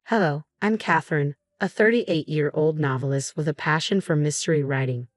Hello, I'm Catherine, a 38-year-old novelist with a passion for mystery writing.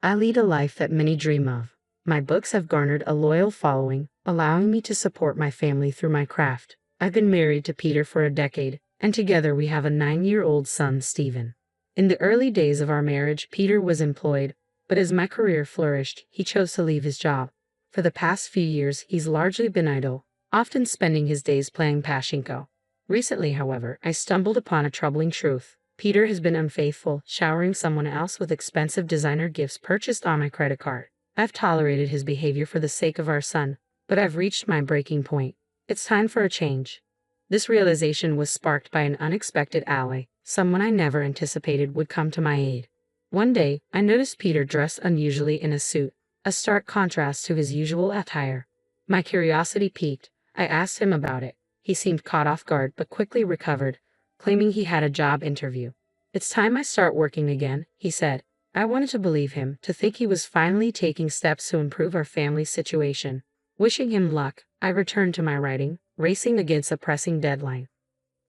I lead a life that many dream of. My books have garnered a loyal following, allowing me to support my family through my craft. I've been married to Peter for a decade, and together we have a 9-year-old son, Stephen. In the early days of our marriage, Peter was employed, but as my career flourished, he chose to leave his job. For the past few years, he's largely been idle, often spending his days playing pachinko. Recently, however, I stumbled upon a troubling truth. Peter has been unfaithful, showering someone else with expensive designer gifts purchased on my credit card. I've tolerated his behavior for the sake of our son, but I've reached my breaking point. It's time for a change. This realization was sparked by an unexpected ally, someone I never anticipated would come to my aid. One day, I noticed Peter dressed unusually in a suit, a stark contrast to his usual attire. My curiosity piqued. I asked him about it. He seemed caught off guard but quickly recovered, claiming he had a job interview. "It's time I start working again," he said. I wanted to believe him, to think he was finally taking steps to improve our family situation. Wishing him luck, I returned to my writing, racing against a pressing deadline.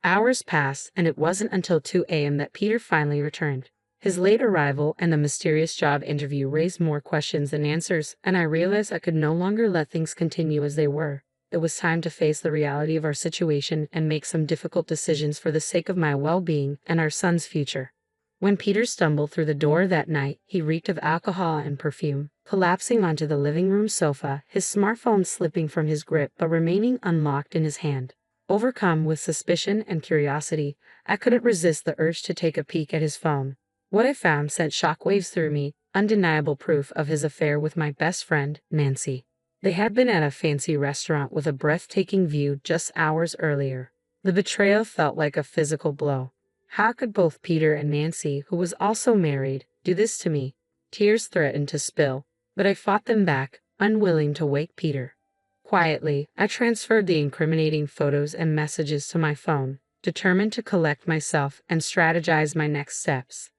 Hours passed, and it wasn't until 2 a.m. that Peter finally returned. His late arrival and the mysterious job interview raised more questions than answers, and I realized I could no longer let things continue as they were. It was time to face the reality of our situation and make some difficult decisions for the sake of my well-being and our son's future. When Peter stumbled through the door that night, he reeked of alcohol and perfume. Collapsing onto the living room sofa, his smartphone slipping from his grip but remaining unlocked in his hand. Overcome with suspicion and curiosity, I couldn't resist the urge to take a peek at his phone. What I found sent shockwaves through me, undeniable proof of his affair with my best friend, Nancy. They had been at a fancy restaurant with a breathtaking view just hours earlier. The betrayal felt like a physical blow. How could both Peter and Nancy, who was also married, do this to me? Tears threatened to spill, but I fought them back, unwilling to wake Peter. Quietly, I transferred the incriminating photos and messages to my phone, determined to collect myself and strategize my next steps.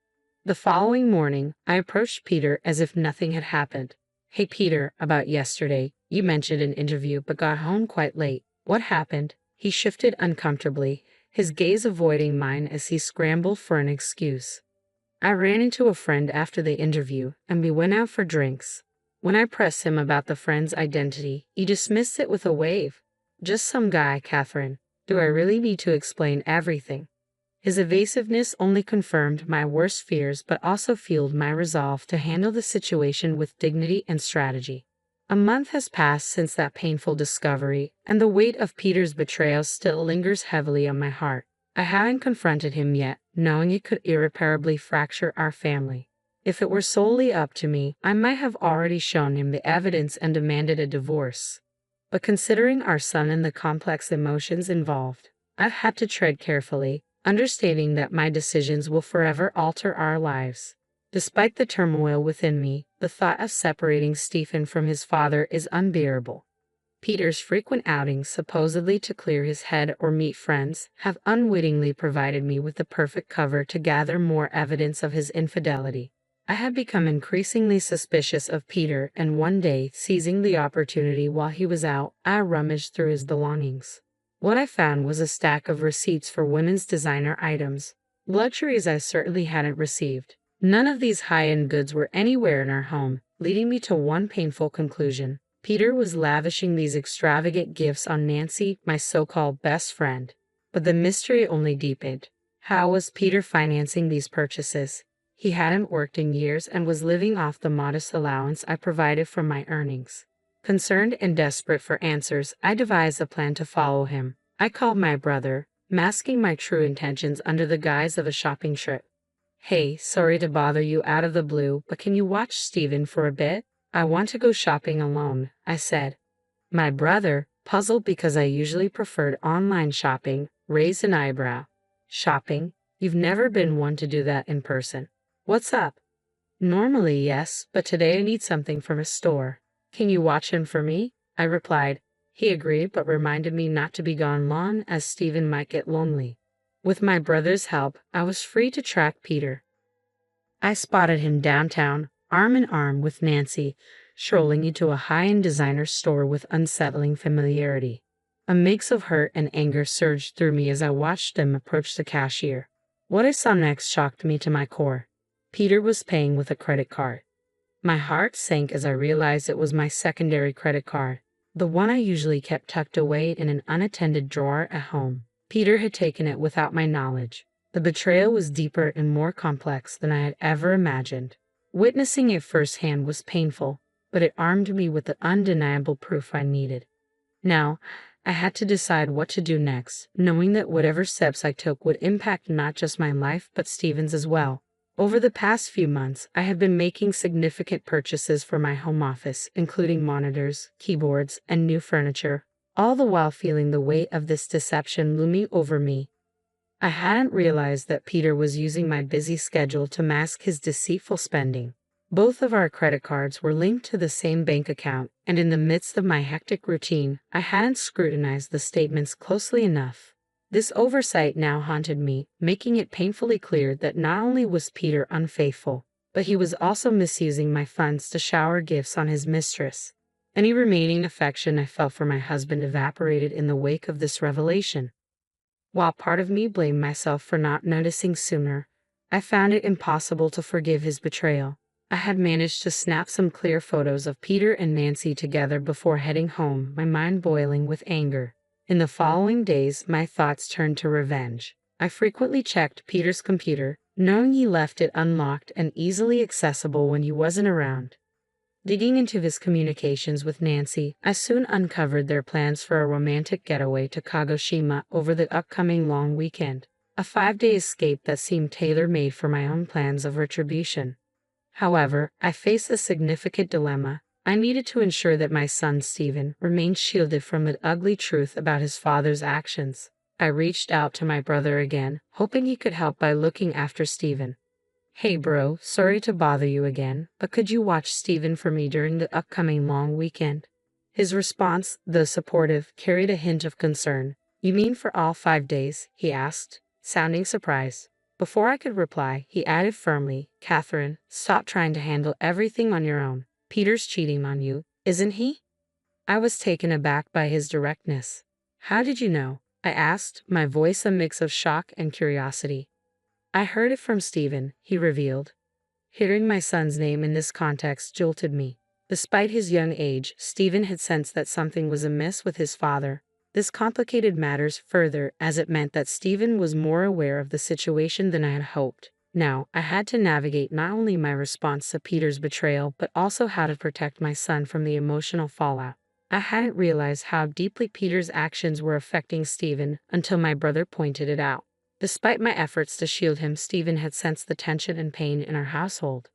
The following morning, I approached Peter as if nothing had happened. "Hey Peter, about yesterday, you mentioned an interview but got home quite late. What happened?" He shifted uncomfortably, his gaze avoiding mine as he scrambled for an excuse. "I ran into a friend after the interview, and we went out for drinks." When I pressed him about the friend's identity, he dismissed it with a wave. "Just some guy, Catherine. Do I really need to explain everything?" His evasiveness only confirmed my worst fears but also fueled my resolve to handle the situation with dignity and strategy. A month has passed since that painful discovery, and the weight of Peter's betrayal still lingers heavily on my heart. I haven't confronted him yet, knowing it could irreparably fracture our family. If it were solely up to me, I might have already shown him the evidence and demanded a divorce. But considering our son and the complex emotions involved, I've had to tread carefully, understanding that my decisions will forever alter our lives. Despite the turmoil within me, the thought of separating Stephen from his father is unbearable. Peter's frequent outings, supposedly to clear his head or meet friends, have unwittingly provided me with the perfect cover to gather more evidence of his infidelity. I had become increasingly suspicious of Peter, and one day, seizing the opportunity while he was out, I rummaged through his belongings. What I found was a stack of receipts for women's designer items, luxuries I certainly hadn't received. None of these high-end goods were anywhere in our home, leading me to one painful conclusion. Peter was lavishing these extravagant gifts on Nancy, my so-called best friend. But the mystery only deepened. How was Peter financing these purchases? He hadn't worked in years and was living off the modest allowance I provided from my earnings. Concerned and desperate for answers, I devised a plan to follow him. I called my brother, masking my true intentions under the guise of a shopping trip. "Hey, sorry to bother you out of the blue, but can you watch Stephen for a bit? I want to go shopping alone," I said. My brother, puzzled because I usually preferred online shopping, raised an eyebrow. "Shopping? You've never been one to do that in person. What's up?" "Normally, yes, but today I need something from a store." "Can you watch him for me?" I replied. He agreed but reminded me not to be gone long as Stephen might get lonely. With my brother's help, I was free to track Peter. I spotted him downtown, arm in arm with Nancy, strolling into a high-end designer store with unsettling familiarity. A mix of hurt and anger surged through me as I watched him approach the cashier. What I saw next shocked me to my core. Peter was paying with a credit card. My heart sank as I realized it was my secondary credit card, the one I usually kept tucked away in an unattended drawer at home. Peter had taken it without my knowledge. The betrayal was deeper and more complex than I had ever imagined. Witnessing it firsthand was painful, but it armed me with the undeniable proof I needed. Now, I had to decide what to do next, knowing that whatever steps I took would impact not just my life but Stephen's as well. Over the past few months, I have been making significant purchases for my home office, including monitors, keyboards, and new furniture, all the while feeling the weight of this deception looming over me. I hadn't realized that Peter was using my busy schedule to mask his deceitful spending. Both of our credit cards were linked to the same bank account, and in the midst of my hectic routine, I hadn't scrutinized the statements closely enough. This oversight now haunted me, making it painfully clear that not only was Peter unfaithful, but he was also misusing my funds to shower gifts on his mistress. Any remaining affection I felt for my husband evaporated in the wake of this revelation. While part of me blamed myself for not noticing sooner, I found it impossible to forgive his betrayal. I had managed to snap some clear photos of Peter and Nancy together before heading home, my mind boiling with anger. In the following days, my thoughts turned to revenge. I frequently checked Peter's computer, knowing he left it unlocked and easily accessible when he wasn't around. Digging into his communications with Nancy, I soon uncovered their plans for a romantic getaway to Kagoshima over the upcoming long weekend, a 5-day escape that seemed tailor-made for my own plans of retribution. However, I faced a significant dilemma. I needed to ensure that my son Stephen remained shielded from the ugly truth about his father's actions. I reached out to my brother again, hoping he could help by looking after Stephen. "Hey bro, sorry to bother you again, but could you watch Stephen for me during the upcoming long weekend?" His response, though supportive, carried a hint of concern. "You mean for all 5 days?" he asked, sounding surprised. Before I could reply, he added firmly, "Catherine, stop trying to handle everything on your own. Peter's cheating on you, isn't he?" I was taken aback by his directness. "How did you know?" I asked, my voice a mix of shock and curiosity. "I heard it from Stephen," he revealed. Hearing my son's name in this context jolted me. Despite his young age, Stephen had sensed that something was amiss with his father. This complicated matters further, as it meant that Stephen was more aware of the situation than I had hoped. Now, I had to navigate not only my response to Peter's betrayal, but also how to protect my son from the emotional fallout. I hadn't realized how deeply Peter's actions were affecting Stephen until my brother pointed it out. Despite my efforts to shield him, Stephen had sensed the tension and pain in our household.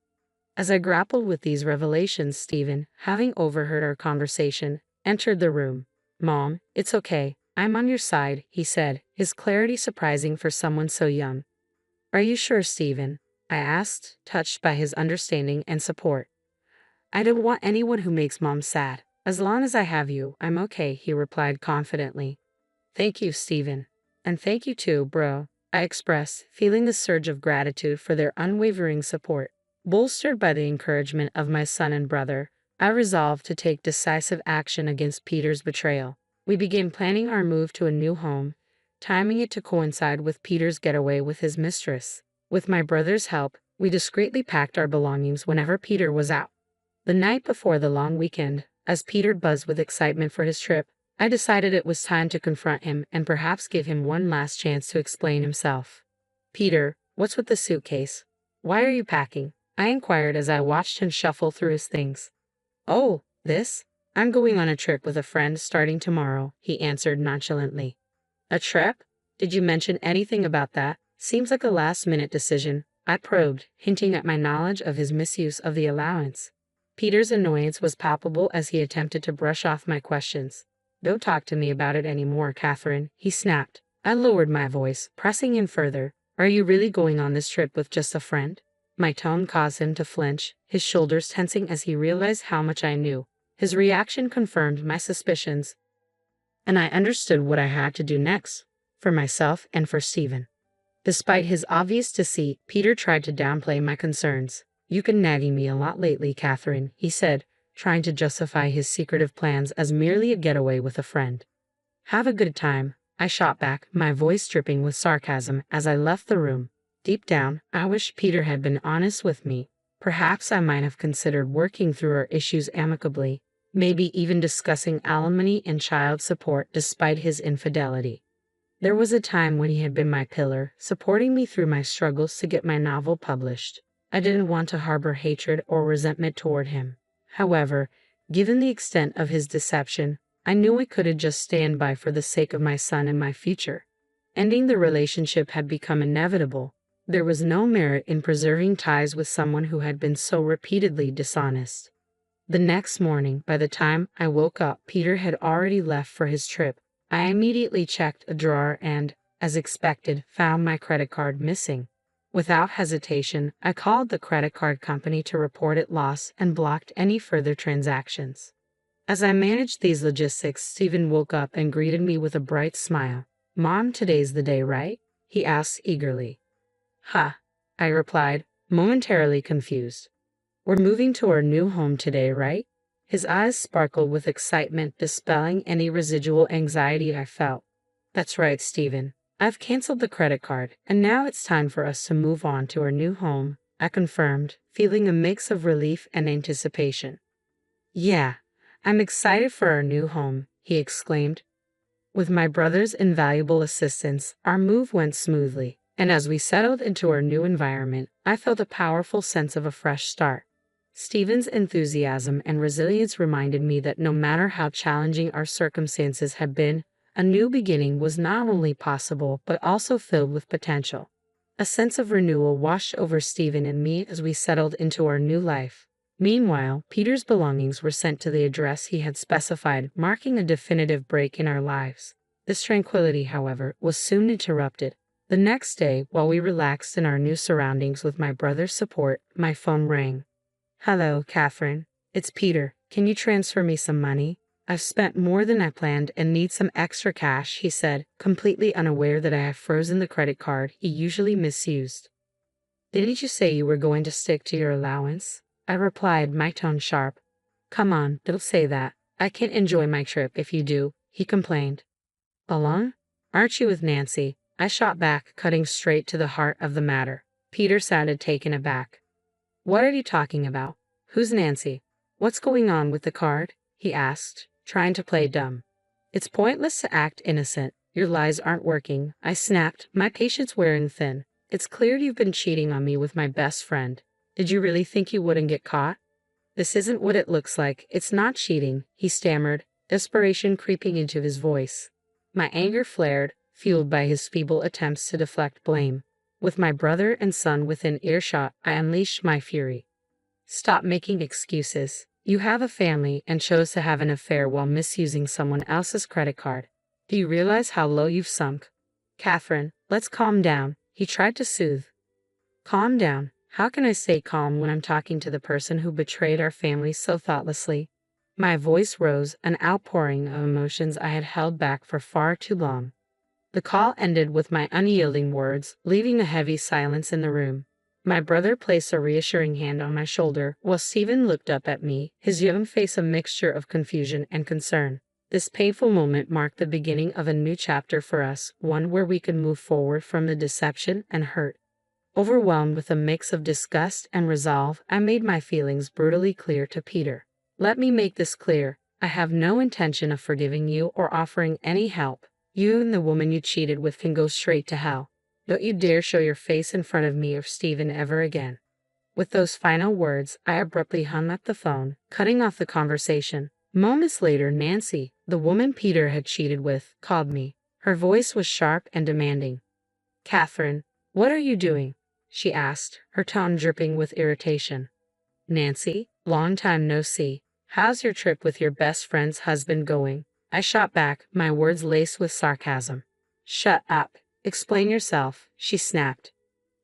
As I grappled with these revelations, Stephen, having overheard our conversation, entered the room. "Mom, it's okay. I'm on your side," he said, his clarity surprising for someone so young. "Are you sure, Stephen?" I asked, touched by his understanding and support. "I don't want anyone who makes Mom sad. As long as I have you, I'm okay," he replied confidently. "Thank you, Stephen. And thank you too, bro," I expressed, feeling the surge of gratitude for their unwavering support. Bolstered by the encouragement of my son and brother, I resolved to take decisive action against Peter's betrayal. We began planning our move to a new home, timing it to coincide with Peter's getaway with his mistress. With my brother's help, we discreetly packed our belongings whenever Peter was out. The night before the long weekend, as Peter buzzed with excitement for his trip, I decided it was time to confront him and perhaps give him one last chance to explain himself. "Peter, what's with the suitcase? Why are you packing?" I inquired as I watched him shuffle through his things. "Oh, this? I'm going on a trip with a friend starting tomorrow," he answered nonchalantly. "A trip? Did you mention anything about that? Seems like a last-minute decision," I probed, hinting at my knowledge of his misuse of the allowance. Peter's annoyance was palpable as he attempted to brush off my questions. "Don't talk to me about it anymore, Catherine," he snapped. I lowered my voice, pressing in further. "Are you really going on this trip with just a friend?" My tone caused him to flinch, his shoulders tensing as he realized how much I knew. His reaction confirmed my suspicions, and I understood what I had to do next, for myself and for Stephen. Despite his obvious deceit, Peter tried to downplay my concerns. "You've been nagging me a lot lately, Catherine," he said, trying to justify his secretive plans as merely a getaway with a friend. Have a good time, I shot back, my voice dripping with sarcasm as I left the room. Deep down, I wish Peter had been honest with me. Perhaps I might have considered working through our issues amicably, maybe even discussing alimony and child support despite his infidelity. There was a time when he had been my pillar, supporting me through my struggles to get my novel published. I didn't want to harbor hatred or resentment toward him. However, given the extent of his deception, I knew I couldn't just stand by for the sake of my son and my future. Ending the relationship had become inevitable. There was no merit in preserving ties with someone who had been so repeatedly dishonest. The next morning, by the time I woke up, Peter had already left for his trip. I immediately checked a drawer and, as expected, found my credit card missing. Without hesitation, I called the credit card company to report it lost and blocked any further transactions. As I managed these logistics, Stephen woke up and greeted me with a bright smile. "Mom, today's the day, right?" he asked eagerly. "Huh," I replied, momentarily confused. "We're moving to our new home today, right?" His eyes sparkled with excitement, dispelling any residual anxiety I felt. "That's right, Stephen. I've canceled the credit card, and now it's time for us to move on to our new home," I confirmed, feeling a mix of relief and anticipation. "Yeah, I'm excited for our new home," he exclaimed. With my brother's invaluable assistance, our move went smoothly, and as we settled into our new environment, I felt a powerful sense of a fresh start. Stephen's enthusiasm and resilience reminded me that no matter how challenging our circumstances had been, a new beginning was not only possible but also filled with potential. A sense of renewal washed over Stephen and me as we settled into our new life. Meanwhile, Peter's belongings were sent to the address he had specified, marking a definitive break in our lives. This tranquility, however, was soon interrupted. The next day, while we relaxed in our new surroundings with my brother's support, my phone rang. "Hello, Catherine. It's Peter. Can you transfer me some money? I've spent more than I planned and need some extra cash," he said, completely unaware that I have frozen the credit card he usually misused. "Didn't you say you were going to stick to your allowance?" I replied, my tone sharp. "Come on, don't say that. I can't enjoy my trip if you do," he complained. "Alone? Aren't you with Nancy?" I shot back, cutting straight to the heart of the matter. Peter sounded taken aback. "What are you talking about? Who's Nancy? What's going on with the card?" he asked, trying to play dumb. "It's pointless to act innocent. Your lies aren't working," I snapped, my patience wearing thin. "It's clear you've been cheating on me with my best friend. Did you really think you wouldn't get caught?" "This isn't what it looks like. It's not cheating," he stammered, desperation creeping into his voice. My anger flared, fueled by his feeble attempts to deflect blame. With my brother and son within earshot, I unleashed my fury. "Stop making excuses. You have a family and chose to have an affair while misusing someone else's credit card. Do you realize how low you've sunk?" "Catherine, let's calm down," he tried to soothe. "Calm down? How can I stay calm when I'm talking to the person who betrayed our family so thoughtlessly?" My voice rose, an outpouring of emotions I had held back for far too long. The call ended with my unyielding words, leaving a heavy silence in the room. My brother placed a reassuring hand on my shoulder, while Stephen looked up at me, his young face a mixture of confusion and concern. This painful moment marked the beginning of a new chapter for us, one where we could move forward from the deception and hurt. Overwhelmed with a mix of disgust and resolve, I made my feelings brutally clear to Peter. "Let me make this clear. I have no intention of forgiving you or offering any help. You and the woman you cheated with can go straight to hell. Don't you dare show your face in front of me or Stephen ever again." With those final words, I abruptly hung up the phone, cutting off the conversation. Moments later, Nancy, the woman Peter had cheated with, called me. Her voice was sharp and demanding. "Catherine, what are you doing?" she asked, her tone dripping with irritation. "Nancy, long time no see. How's your trip with your best friend's husband going?" I shot back, my words laced with sarcasm. "Shut up. Explain yourself," she snapped.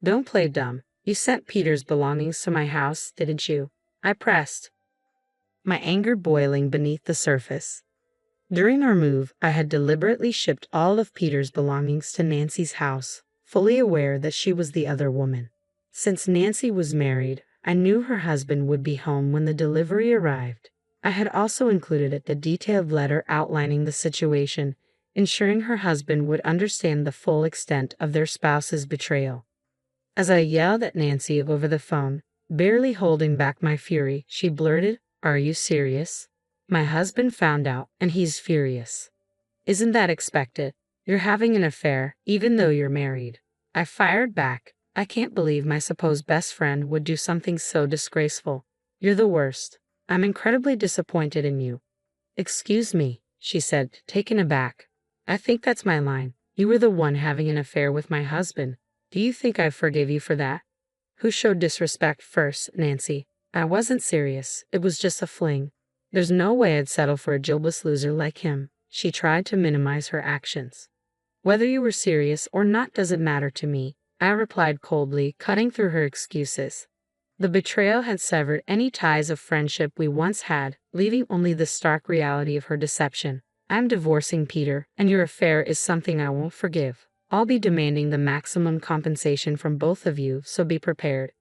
"Don't play dumb. You sent Peter's belongings to my house, didn't you?" I pressed, my anger boiling beneath the surface. During our move, I had deliberately shipped all of Peter's belongings to Nancy's house, fully aware that she was the other woman. Since Nancy was married, I knew her husband would be home when the delivery arrived. I had also included a detailed letter outlining the situation, ensuring her husband would understand the full extent of their spouse's betrayal. As I yelled at Nancy over the phone, barely holding back my fury, she blurted, "Are you serious? My husband found out, and he's furious. Isn't that expected? You're having an affair, even though you're married." I fired back. "I can't believe my supposed best friend would do something so disgraceful. You're the worst. I'm incredibly disappointed in you." "Excuse me," she said, taken aback. "I think that's my line. You were the one having an affair with my husband. Do you think I forgive you for that?" "Who showed disrespect first, Nancy? I wasn't serious. It was just a fling. There's no way I'd settle for a jobless loser like him." She tried to minimize her actions. "Whether you were serious or not doesn't matter to me," I replied coldly, cutting through her excuses. The betrayal had severed any ties of friendship we once had, leaving only the stark reality of her deception. "I'm divorcing Peter, and your affair is something I won't forgive. I'll be demanding the maximum compensation from both of you, so be prepared."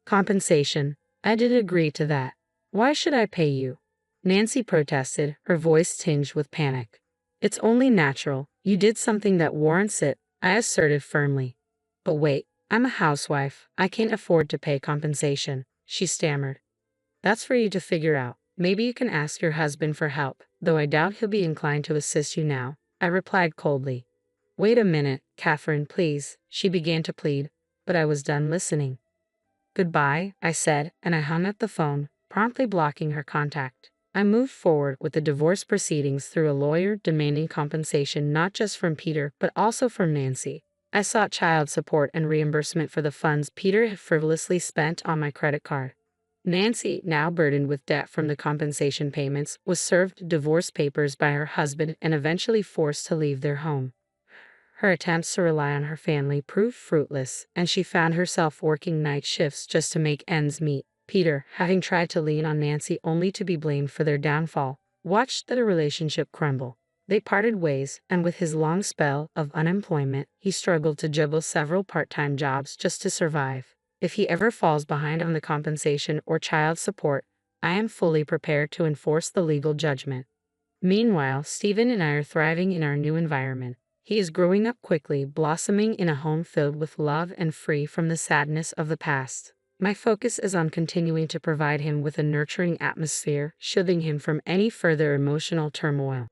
"Compensation? I did agree to that. Why should I pay you?" Nancy protested, her voice tinged with panic. "It's only natural. You did something that warrants it," I asserted firmly. "But wait, I'm a housewife. I can't afford to pay compensation," she stammered. "That's for you to figure out. Maybe you can ask your husband for help, though I doubt he'll be inclined to assist you now," I replied coldly. "Wait a minute, Catherine, please," she began to plead, but I was done listening. "Goodbye," I said, and I hung up the phone, promptly blocking her contact. I moved forward with the divorce proceedings through a lawyer, demanding compensation not just from Peter but also from Nancy. I sought child support and reimbursement for the funds Peter had frivolously spent on my credit card. Nancy, now burdened with debt from the compensation payments, was served divorce papers by her husband and eventually forced to leave their home. Her attempts to rely on her family proved fruitless, and she found herself working night shifts just to make ends meet. Peter, having tried to lean on Nancy only to be blamed for their downfall, watched the relationship crumble. They parted ways, and with his long spell of unemployment, he struggled to juggle several part-time jobs just to survive. If he ever falls behind on the compensation or child support, I am fully prepared to enforce the legal judgment. Meanwhile, Stephen and I are thriving in our new environment. He is growing up quickly, blossoming in a home filled with love and free from the sadness of the past. My focus is on continuing to provide him with a nurturing atmosphere, shielding him from any further emotional turmoil.